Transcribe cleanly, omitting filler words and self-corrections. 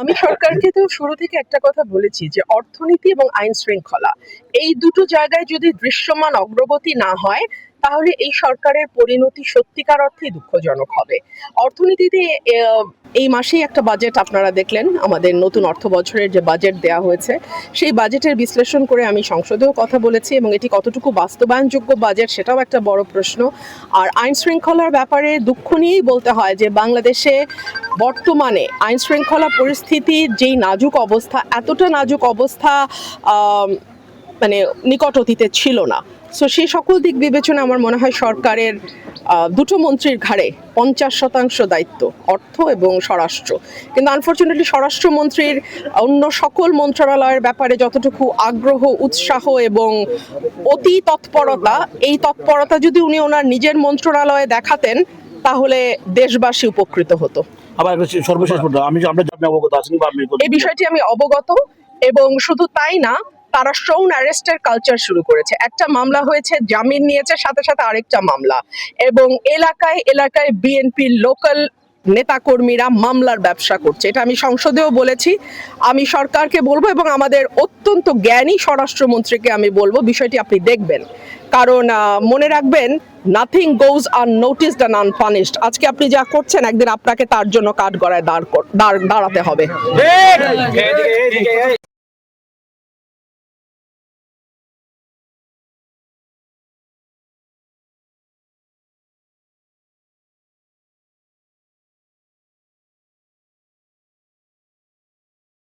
আমি সরকারকে তো শুরু থেকে একটা কথা বলেছি যে অর্থনীতি এবং আইন শৃঙ্খলা এই দুটো জায়গায় যদি দৃশ্যমান অগ্রগতি না হয় তাহলে এই সরকারের পরিণতি সত্যিকার অর্থেই দুঃখজনক হবে। অর্থনীতিতে এই মাসেই একটা বাজেট আপনারা দেখলেন, আমাদের নতুন অর্থ বছরের যে বাজেট দেওয়া হয়েছে সেই বাজেটের বিশ্লেষণ করে আমি সংসদেও কথা বলেছি এবং এটি কতটুকু বাস্তবায়নযোগ্য বাজেট সেটাও একটা বড় প্রশ্ন। আর আইন শৃঙ্খলার ব্যাপারে দুঃখ নিয়েই বলতে হয় যে বাংলাদেশে বর্তমানে আইন শৃঙ্খলা পরিস্থিতির যেই নাজুক অবস্থা, এতটা নাজুক অবস্থা মানে নিকট অতীতে ছিল না। সো সেই সকল দিক বিবেচনা আমার মনে হয় সরকারের দুটো মন্ত্রীর ঘাড়ে 50% দায়িত্ব, অর্থ এবং স্বরাষ্ট্র। কিন্তু আনফর্চুনেটলি স্বরাষ্ট্রমন্ত্রীর অন্য সকল মন্ত্রণালয়ের ব্যাপারে যতটুকু আগ্রহ, উৎসাহ এবং অতি তৎপরতা, এই তৎপরতা যদি উনি ওনার নিজের মন্ত্রণালয়ে দেখাতেন তাহলে দেশবাসী উপকৃত হতো। আবার সর্বশেষ অবগত আছেন বা এই বিষয়টি আমি অবগত, এবং শুধু তাই না, তারা শোন অ্যারেস্টের কালচার শুরু করেছে। একটা মামলা হয়েছে, জামিন নিয়েছে, সাথে সাথে আরেকটা মামলা, এবং এলাকায় এলাকায় বিএনপির লোকাল নেতাকর্মীরা মামলার ব্যবসা করছে। এটা আমি সংসদেও বলেছি। আমি সরকারকে বলবো এবং আমাদের অত্যন্ত জ্ঞানী স্বরাষ্ট্রমন্ত্রীকে আমি বলবো বিষয়টি আপনি দেখবেন, কারণ মনে রাখবেন নাথিং গোজ আননোটিসড অ্যান্ড আনপানিশড। আজকে আপনি যা করছেন একদিন আপনাকে তার জন্য কাঠগড়ায় দাঁড়াতে হবে।